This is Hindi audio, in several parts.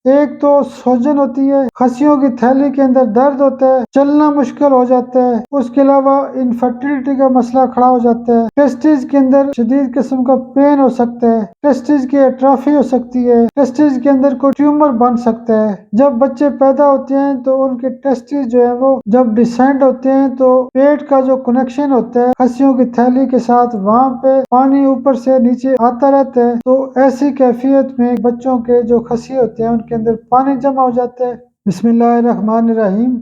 एक तो सूजन होती है, खसियों की थैली के अंदर दर्द होता है, चलना मुश्किल हो जाता है। उसके अलावा इनफर्टिलिटी का मसला खड़ा हो जाता है। टेस्टिस के अंदर शदीद किस्म का पेन हो सकता है। टेस्टिस की एट्रोफी हो सकती है। टेस्टिस के अंदर कोई ट्यूमर बन सकता है। जब बच्चे पैदा होते हैं तो उनके टेस्टिस जो है वो जब डिसेंड होते हैं तो पेट का जो कनेक्शन होता है खसियों की थैली के साथ, वहाँ पे पानी ऊपर से नीचे आता रहता है। तो ऐसी कैफियत में बच्चों के जो खसी होते हैं उनके अंदर पानी जमा हो जाता है। बिस्मिल्लाहिर्रहमानिर्रहीम।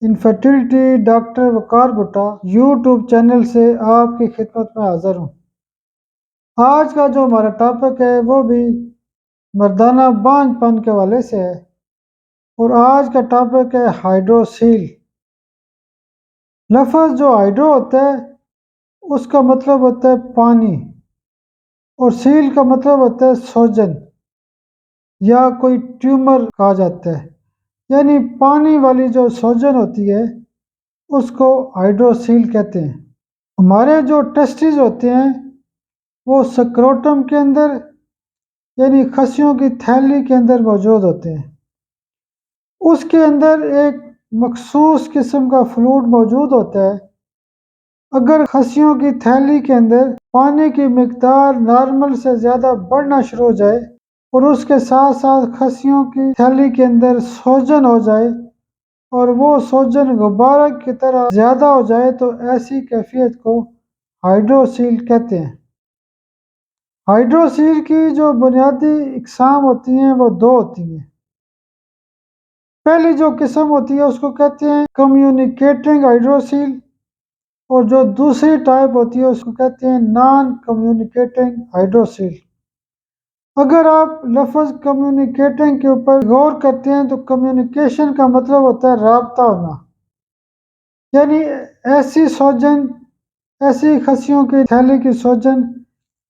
इनफर्टिलिटी डॉक्टर वकार भुट्टा यूट्यूब चैनल से आपकी खिदमत में हाजिर हूँ। आज का जो हमारा टॉपिक है वो भी मर्दाना बांझपन के हवाले से है और आज का टॉपिक है हाइड्रोसील। लफ्ज़ जो हाइड्रो होता है उसका मतलब होता है पानी और सील का मतलब होता है सोजन या कोई ट्यूमर कहा जाता है। यानी पानी वाली जो सोजन होती है उसको हाइड्रोसील कहते हैं। हमारे जो टेस्टिस होते हैं वो स्क्रोटम के अंदर यानी खसियों की थैली के अंदर मौजूद होते हैं। उसके अंदर एक मखसूस किस्म का फ्लूइड मौजूद होता है। अगर खसियों की थैली के अंदर पानी की मिकदार नॉर्मल से ज़्यादा बढ़ना शुरू हो जाए और उसके साथ साथ खसियों की थैली के अंदर सोजन हो जाए और वो सोजन गुब्बारा की तरह ज़्यादा हो जाए तो ऐसी कैफियत को हाइड्रोसील कहते हैं। हाइड्रोसील की जो बुनियादी इकसाम होती हैं वो दो होती हैं। पहली जो किस्म होती है उसको कहते हैं कम्युनिकेटिंग हाइड्रोसील और जो दूसरी टाइप होती है उसको कहते हैं नॉन कम्युनिकेटिंग हाइड्रोसील। अगर आप लफ्ज़ कम्युनिकेटिंग के ऊपर गौर करते हैं तो कम्युनिकेशन का मतलब होता है राब्ता होना। यानी ऐसी सोजन, ऐसी खसियों की थैली की सोजन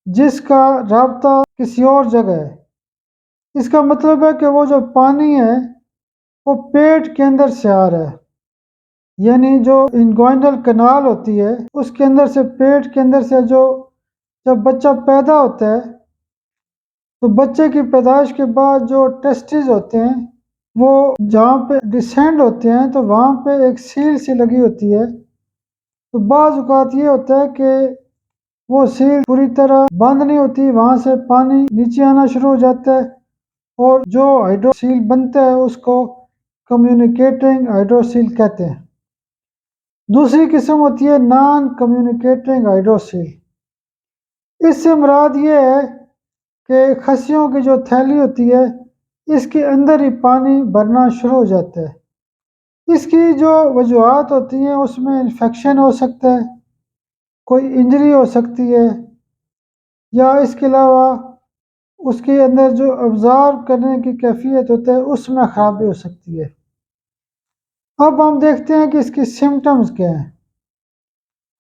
जिसका राब्ता किसी और जगह है। इसका मतलब है कि वो जो पानी है वो पेट के अंदर से आ रहा है। यानी जो इंग्वाइनल कनाल होती है उसके अंदर से, पेट के अंदर से जो जब बच्चा पैदा होता है तो बच्चे की पैदाइश के बाद जो टेस्टिस होते हैं वो जहाँ पे डिसेंड होते हैं तो वहाँ पे एक सील सी लगी होती है। तो बाज़ औक़ात ये होता है कि वो सील पूरी तरह बंद नहीं होती, वहाँ से पानी नीचे आना शुरू हो जाता है और जो हाइड्रोसील बनता है उसको कम्युनिकेटिंग हाइड्रोसील कहते हैं। दूसरी किस्म होती है नॉन कम्युनिकेटिंग हाइड्रोसील। इससे मुराद ये है कि खसियों की जो थैली होती है इसके अंदर ही पानी भरना शुरू हो जाता है। इसकी जो वजूहात होती हैं उसमें इन्फेक्शन हो सकता है, कोई इंजरी हो सकती है या इसके अलावा उसके अंदर जो ऑब्ज़र्व करने की कैफियत होता है उसमें ख़राबी हो सकती है। अब हम देखते हैं कि इसकी सिम्टम्स क्या हैं।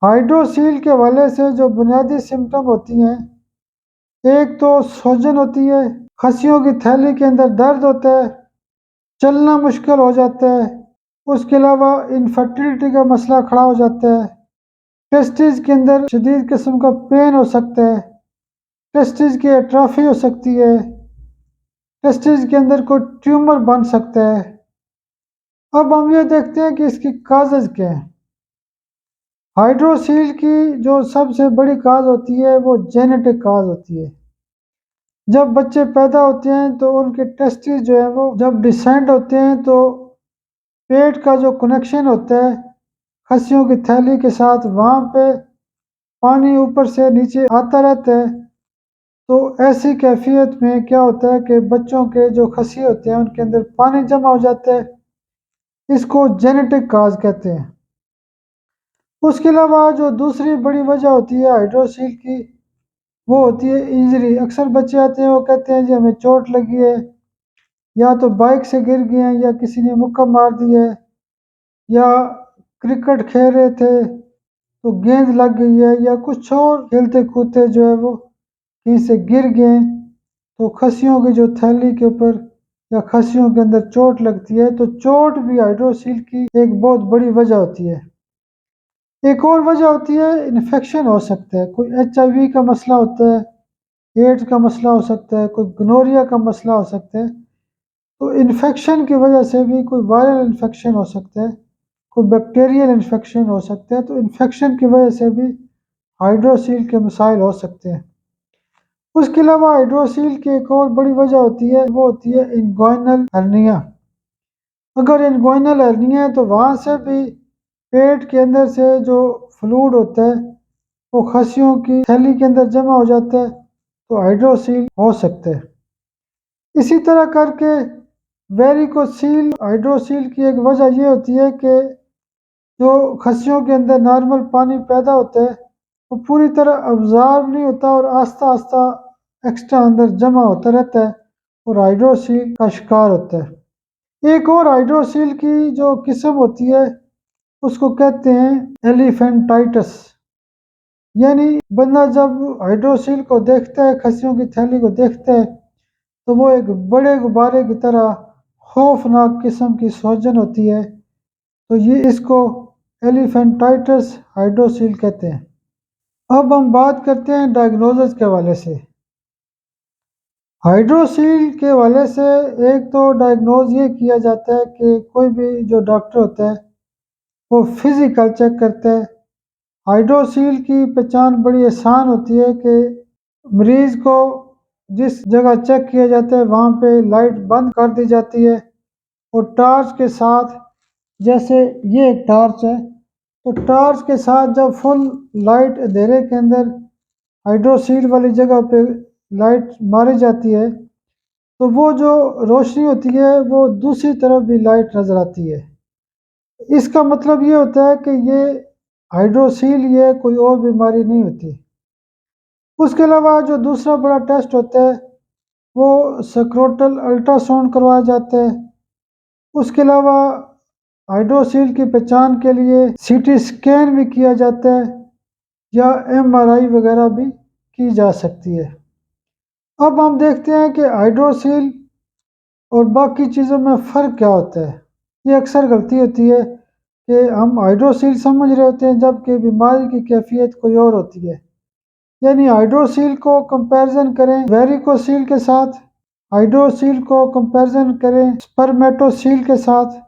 हाइड्रोसील के हवाले से जो बुनियादी सिम्टम होती हैं, एक तो सूजन होती है, खसियों की थैली के अंदर दर्द होता है, चलना मुश्किल हो जाता है। उसके अलावा इनफर्टिलिटी का मसला खड़ा हो जाता है। टेस्टिस के अंदर शदीद किस्म का पेन हो सकता है। टेस्टिस की एट्रोफी हो सकती है। टेस्टिस के अंदर कोई ट्यूमर बन सकता है। अब हम ये देखते हैं कि इसकी काजेज़ क्या हैं। हाइड्रोसील की जो सबसे बड़ी काज होती है वो जेनेटिक काज होती है। जब बच्चे पैदा होते हैं तो उनके टेस्टिस जो है वो जब डिसेंड होते हैं तो पेट का जो कनेक्शन होता है खसियों की थैली के साथ, वहाँ पे पानी ऊपर से नीचे आता रहता है। तो ऐसी कैफियत में क्या होता है कि बच्चों के जो खसी होते हैं उनके अंदर पानी जमा हो जाता है। इसको जेनेटिक काज कहते हैं। उसके अलावा जो दूसरी बड़ी वजह होती है हाइड्रोसील की वो होती है इंजरी। अक्सर बच्चे आते हैं वो कहते हैं जी हमें चोट लगी है, या तो बाइक से गिर गए हैं या किसी ने मुक्का मार दी है या क्रिकेट खेल रहे थे तो गेंद लग गई है या कुछ और खेलते कूदते जो है वो कहीं से गिर गए तो खसियों की जो थैली के ऊपर या खसियों के अंदर चोट लगती है। तो चोट भी हाइड्रोसील की एक बहुत बड़ी वजह होती है। एक और वजह होती है इन्फेक्शन हो सकता है। कोई HIV का मसला होता है, एड्स का मसला हो सकता है, कोई गनोरिया का मसला हो सकता है। तो इन्फेक्शन की वजह से भी कोई वायरल इन्फेक्शन हो सकता है, कोई बैक्टीरियल इन्फेक्शन हो सकता है, तो इन्फेक्शन की वजह से भी हाइड्रोसील के मसाइल हो सकते हैं। उसके अलावा हाइड्रोसील की एक और बड़ी वजह होती है, वो होती है इंग्वाइनल हर्निया। अगर इंग्वाइनल हर्निया है तो वहाँ से भी पेट के अंदर से जो फ्लूइड होता है वो खसियों की थैली के अंदर जमा हो जाता है, तो हाइड्रोसील हो सकता है। इसी तरह करके वेरिकोसील हाइड्रोसील की एक वजह ये होती है कि जो खसियों के अंदर नॉर्मल पानी पैदा होता है वो पूरी तरह अब्जॉर्ब नहीं होता और आस्ता आस्ता एक्स्ट्रा अंदर जमा होता रहता है और हाइड्रोसील का शिकार होता है। एक और हाइड्रोसील की जो किस्म होती है उसको कहते हैं एलिफेंटाइटिस। यानी बंदा जब हाइड्रोसील को देखता है, खसियों की थैली को देखता है, तो वो एक बड़े गुब्बारे की तरह खौफनाक किस्म की सूजन होती है, तो ये इसको एलिफेंटाइटिस हाइड्रोसील कहते हैं। अब हम बात करते हैं डायग्नोसिस के हवाले से। हाइड्रोसील के हवाले से एक तो डायग्नोज ये किया जाता है कि कोई भी जो डॉक्टर होता है वो फिजिकल चेक करता है। हाइड्रोसील की पहचान बड़ी आसान होती है कि मरीज को जिस जगह चेक किया जाता है वहाँ पे लाइट बंद कर दी जाती है और टॉर्च के साथ, जैसे ये एक टॉर्च है, तो टॉर्च के साथ जब फुल लाइट अंधेरे के अंदर हाइड्रोसील वाली जगह पे लाइट मारी जाती है तो वो जो रोशनी होती है वो दूसरी तरफ भी लाइट नज़र आती है। इसका मतलब ये होता है कि ये हाइड्रोसील ये कोई और बीमारी नहीं होती। उसके अलावा जो दूसरा बड़ा टेस्ट होता है वो स्क्रोटल अल्ट्रासाउंड करवाया जाता है। उसके अलावा हाइड्रोसील की पहचान के लिए सीटी स्कैन भी किया जाता है या एमआरआई वगैरह भी की जा सकती है। अब हम देखते हैं कि हाइड्रोसील और बाकी चीज़ों में फ़र्क क्या होता है। ये अक्सर गलती होती है कि हम हाइड्रोसील समझ रहे होते हैं जबकि बीमारी की कैफियत कोई और होती है। यानी हाइड्रोसील को कंपैरिजन करें वेरिकोसील के साथ, हाइड्रोसील को कंपैरिजन करें स्पर्मेटोसील के साथ,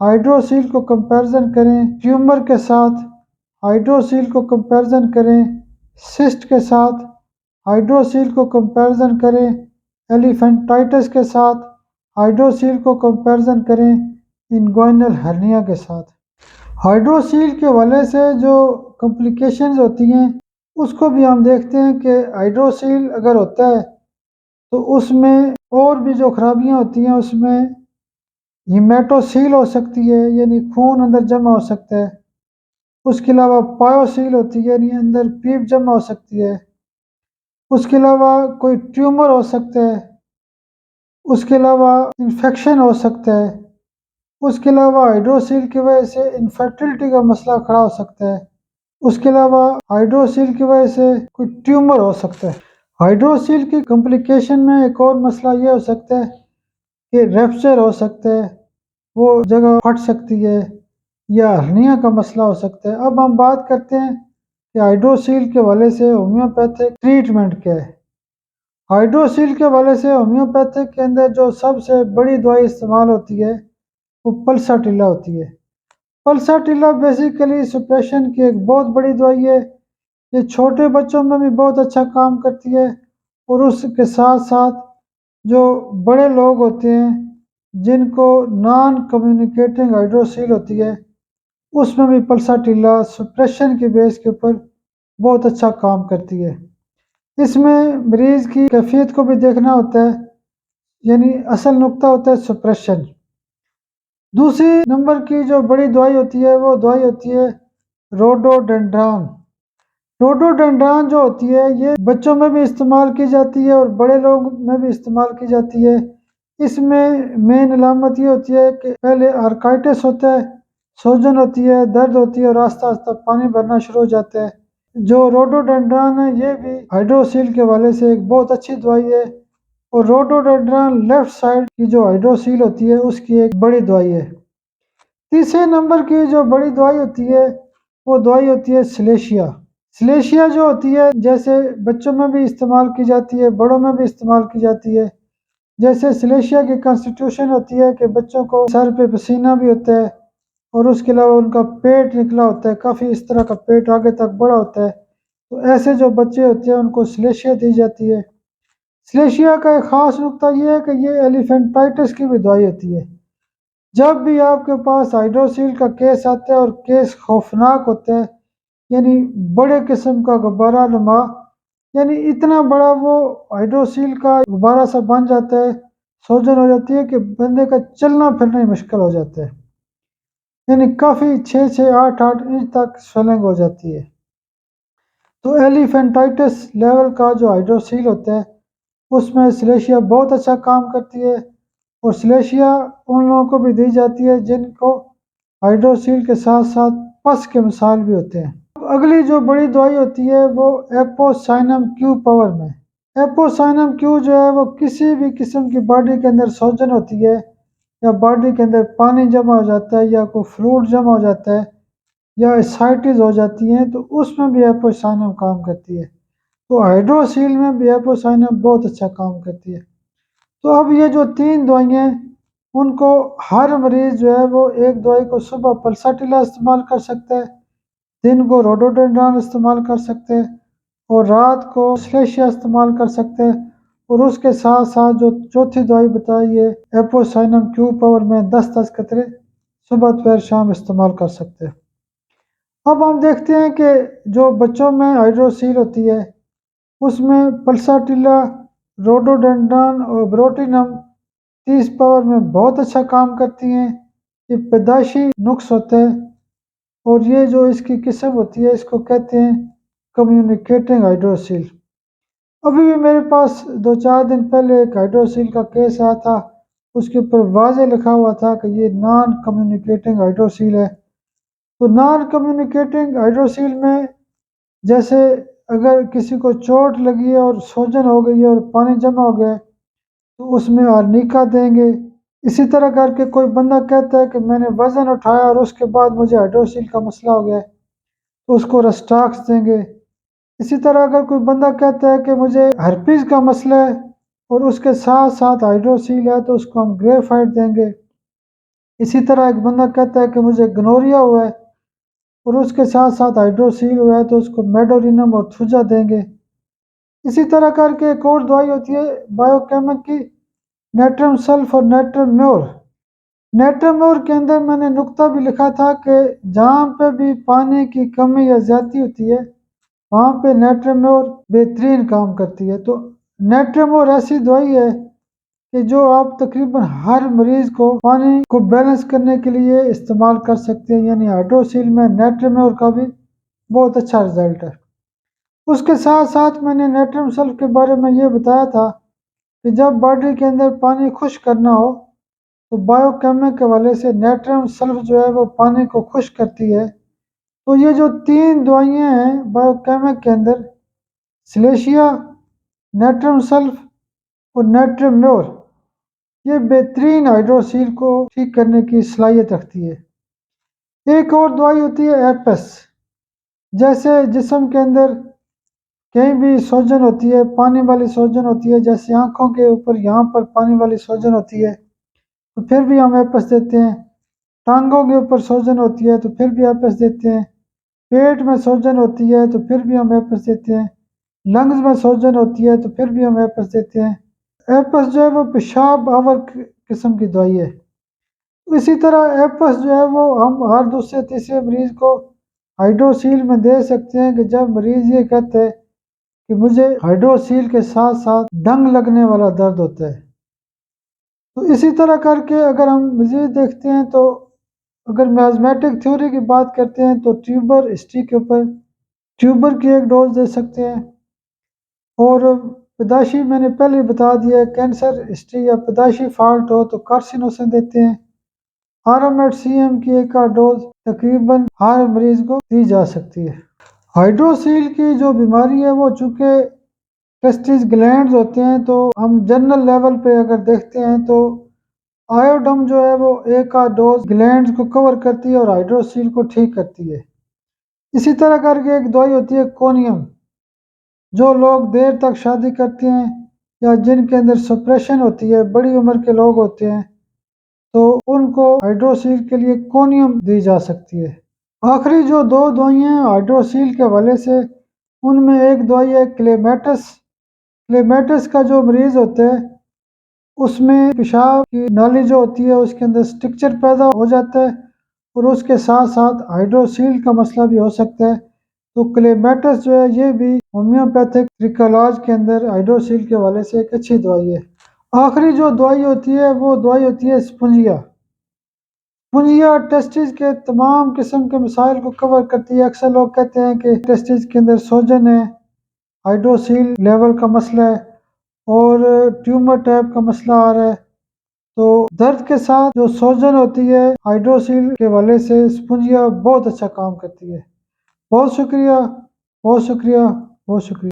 हाइड्रोसील को कंपैरिजन करें ट्यूमर के साथ, हाइड्रोसील को कंपैरिजन करें सिस्ट के साथ, हाइड्रोसील को कंपैरिजन करें एलिफेंटाइटिस के साथ, हाइड्रोसील को कंपैरिजन करें इंग्वाइनल हर्निया के साथ। हाइड्रोसील के हवाले से जो कॉम्प्लिकेशंस होती हैं उसको भी हम देखते हैं कि हाइड्रोसील अगर होता है तो उसमें और भी जो खराबियां होती हैं उसमें हीमेटोसील हो सकती है, यानी खून अंदर जमा हो सकता है। उसके अलावा पायोसील होती है, यानी अंदर पीप जमा हो सकती है। उसके अलावा कोई ट्यूमर हो सकता है। उसके अलावा इन्फेक्शन हो सकता है। उसके अलावा हाइड्रोसील की वजह से इनफर्टिलिटी का मसला खड़ा हो सकता है। उसके अलावा हाइड्रोसील की वजह से कोई ट्यूमर हो सकता है। हाइड्रोसील की कॉम्प्लिकेशन में एक और मसला ये हो सकता है कि रेप्चर हो सकता है, वो जगह फट सकती है या हर्निया का मसला हो सकता है। अब हम बात करते हैं कि हाइड्रोसील के हवाले से होम्योपैथिक ट्रीटमेंट क्या है। हाइड्रोसील के हवाले से होम्योपैथिक के अंदर जो सबसे बड़ी दवाई इस्तेमाल होती है वो पल्साटिला होती है। पल्साटिला बेसिकली सुप्रेशन की एक बहुत बड़ी दवाई है। ये छोटे बच्चों में भी बहुत अच्छा काम करती है और उसके साथ साथ जो बड़े लोग होते हैं जिनको नॉन कम्युनिकेटिंग हाइड्रोसील होती है उसमें भी पल्साटिला सुप्रेशन के बेस के ऊपर बहुत अच्छा काम करती है। इसमें मरीज की कैफियत को भी देखना होता है, यानी असल नुक्ता होता है सुप्रेशन। दूसरी नंबर की जो बड़ी दवाई होती है वो दवाई होती है रोडोडेंड्रॉन। रोडोडेंड्रॉन जो होती है ये बच्चों में भी इस्तेमाल की जाती है और बड़े लोग में भी इस्तेमाल की जाती है। इसमें मेन अलामत ये होती है कि पहले आर्काइटिस होता है, सूजन होती है, दर्द होती है और आस्ता आस्ता पानी भरना शुरू हो जाता है। जो रोडोडेंड्रॉन है ये भी हाइड्रोसील के हवाले से एक बहुत अच्छी दवाई है और रोडोडेंड्रॉन लेफ्ट साइड की जो हाइड्रोसील होती है उसकी एक बड़ी दवाई है। तीसरे नंबर की जो बड़ी दवाई होती है वो दवाई होती है सिलेशिया। सिलेशिया जो होती है जैसे बच्चों में भी इस्तेमाल की जाती है, बड़ों में भी इस्तेमाल की जाती है। जैसे सिलेशिया की कॉन्स्टिट्यूशन होती है कि बच्चों को सर पे पसीना भी होता है और उसके अलावा उनका पेट निकला होता है, काफ़ी इस तरह का पेट आगे तक बड़ा होता है। तो ऐसे जो बच्चे होते हैं उनको सिलेशिया दी जाती है। सिलेशिया का एक ख़ास नुकता ये है कि ये एलिफेंटाइटिस की भी दवाई होती है। जब भी आपके पास हाइड्रोसील का केस आता है और केस खौफनाक होता है, यानी बड़े किस्म का गुब्बारा नुमा, यानी इतना बड़ा वो हाइड्रोसील का गुब्बारा सा बन जाता है, सूजन हो जाती है कि बंदे का चलना फिरना ही मुश्किल हो जाता है। यानी काफ़ी 6-6, 8-8 इंच तक स्वेलिंग हो जाती है। तो एलिफेंटाइटिस लेवल का जो हाइड्रोसील होता है उसमें सिलेशिया बहुत अच्छा काम करती है और सिलेशिया उन लोगों को भी दी जाती है जिनको हाइड्रोसील के साथ साथ पस के मिसाल भी होते हैं। अगली जो बड़ी दवाई होती है वो एपोसाइनम क्यू पावर में। एपोसाइनम क्यू जो है वो किसी भी किस्म की बॉडी के अंदर सूजन होती है या बॉडी के अंदर पानी जमा हो जाता है या कोई फ्लूइड जमा हो जाता है या एसाइटिस हो जाती हैं तो उसमें भी एपोसाइनम काम करती है। तो हाइड्रोसील में भी एपोसाइनम बहुत अच्छा काम करती है। तो अब ये जो 3 दवाइयाँ हैं उनको हर मरीज़ जो है वो एक दवाई को सुबह पल्साटिला इस्तेमाल कर सकता है, दिन को रोडोडेंड्रॉन इस्तेमाल कर सकते हैं और रात को स्लेशिया इस्तेमाल कर सकते हैं और उसके साथ साथ जो चौथी दवाई बताई है एपोसाइनम क्यू पावर में 10-10 कतरे सुबह दोपहर शाम इस्तेमाल कर सकते हैं। अब हम देखते हैं कि जो बच्चों में हाइड्रोसील होती है उसमें पल्साटिला, रोडोडेंड्रॉन और ब्रोटिनम 30 पावर में बहुत अच्छा काम करती हैं। ये पैदाइशी नुक्स होते हैं और ये जो इसकी किस्म होती है इसको कहते हैं कम्युनिकेटिंग हाइड्रोसील। अभी भी मेरे पास 2-4 दिन पहले एक हाइड्रोसील का केस आया था, उसके ऊपर वाज़ेह लिखा हुआ था कि ये नॉन कम्युनिकेटिंग हाइड्रोसील है। तो नॉन कम्युनिकेटिंग हाइड्रोसील में जैसे अगर किसी को चोट लगी है और सूजन हो गई है और पानी जमा हो गया है तो उसमें आर्निका देंगे। इसी तरह करके कोई बंदा कहता है कि मैंने वज़न उठाया और उसके बाद मुझे हाइड्रोसील का मसला हो गया है तो उसको रस्टाक्स देंगे। इसी तरह अगर कोई बंदा कहता है कि मुझे हर्पीज़ का मसला है और उसके साथ साथ हाइड्रोसील है तो उसको हम ग्रेफाइट देंगे। इसी तरह एक बंदा कहता है कि मुझे गनोरिया हुआ है और उसके साथ साथ हाइड्रोसील हुआ है तो उसको मेडोरिनम और थुजा देंगे। इसी तरह करके एक और दवाई होती है बायोकेमिक की, नेट्रम सल्फ और नेट्रम म्योर। नेट्रम म्योर के अंदर मैंने नुक्ता भी लिखा था कि जहाँ पे भी पानी की कमी या ज़्यादती होती है वहाँ पे नेट्रम म्योर बेहतरीन काम करती है। तो नेट्रम म्योर ऐसी दवाई है कि जो आप तकरीबन हर मरीज़ को पानी को बैलेंस करने के लिए इस्तेमाल कर सकते हैं, यानी हाइड्रोसील में नेट्रम म्योर का भी बहुत अच्छा रिज़ल्ट है। उसके साथ साथ मैंने नेट्रम सल्फ के बारे में ये बताया था कि जब बॉडी के अंदर पानी खुश्क करना हो तो बायोकेमिक के हवाले से नेट्रम सल्फ जो है वो पानी को खुश्क करती है। तो ये जो 3 दवाइयाँ हैं बायोकेमिक के अंदर, सिलेशिया, नेट्रम सल्फ और नेट्रम म्योर, ये बेहतरीन हाइड्रोसील को ठीक करने की सलाहियत रखती है। एक और दवाई होती है एपस। जैसे जिस्म के अंदर कहीं भी सूजन होती है, पानी वाली सूजन होती है, जैसे आँखों के ऊपर यहाँ पर पानी वाली सूजन होती है तो फिर भी हम एपस देते हैं। टांगों के ऊपर सूजन होती है तो फिर भी एपस देते हैं। पेट में सूजन होती है तो फिर भी हम एपस देते हैं। लंग्स में सूजन होती है तो फिर भी हम एपस देते हैं। एपस जो है वो पेशाब आवर किस्म की दवाई है। इसी तरह एपस जो है वो हम हर दूसरे तीसरे मरीज़ को हाइड्रोसील में दे सकते हैं कि जब मरीज़ ये कहते हैं कि मुझे हाइड्रोसील के साथ साथ दंग लगने वाला दर्द होता है। तो इसी तरह करके अगर हम मज़ीद देखते हैं तो अगर मैथमेटिक थ्योरी की बात करते हैं तो ट्यूबर हिस्ट्री के ऊपर ट्यूबर की एक डोज दे सकते हैं और पैदाइशी मैंने पहले ही बता दिया है, कैंसर हिस्ट्री या पैदाइशी फॉल्ट हो तो कार्सिनोसिन देते हैं। RMHCM की एक आध डोज तकरीबन हर मरीज़ को दी जा सकती है। हाइड्रोसील की जो बीमारी है वो चूँकि टेस्टिस ग्लैंड्स होते हैं तो हम जनरल लेवल पे अगर देखते हैं तो आयोडम जो है वो एक आध डोज ग्लैंड्स को कवर करती है और हाइड्रोसील को ठीक करती है। इसी तरह करके एक दवाई होती है कोनियम। जो लोग देर तक शादी करते हैं या जिनके अंदर सप्रेशन होती है, बड़ी उम्र के लोग होते हैं, तो उनको हाइड्रोसील के लिए कोनियम दी जा सकती है। आखिरी जो 2 दवाइयाँ हैं हाइड्रोसील के हवाले से, उनमें एक दवाई है क्लेमेटिस। क्लेमेटिस का जो मरीज़ होता है, उसमें पेशाब की नाली जो होती है उसके अंदर स्ट्रक्चर पैदा हो जाता है और उसके साथ-साथ हाइड्रोसील का मसला भी हो सकता है। तो क्लेमेटिस जो है ये भी होम्योपैथिक इलाज के अंदर हाइड्रोसील के हवाले से एक अच्छी दवाई है। आखिरी जो दवाई होती है वो दवाई होती है स्पोंजिया। स्पोंजिया टेस्टिस के तमाम किस्म के मसाइल को कवर करती है। अक्सर लोग कहते हैं कि टेस्टिस के अंदर सोजन है, हाइड्रोसील लेवल का मसला है और ट्यूमर टाइप का मसला आ रहा है। तो दर्द के साथ जो सोजन होती है हाइड्रोसील के हवाले से स्पोंजिया बहुत अच्छा काम करती है। बहुत शुक्रिया, बहुत शुक्रिया, बहुत शुक्रिया।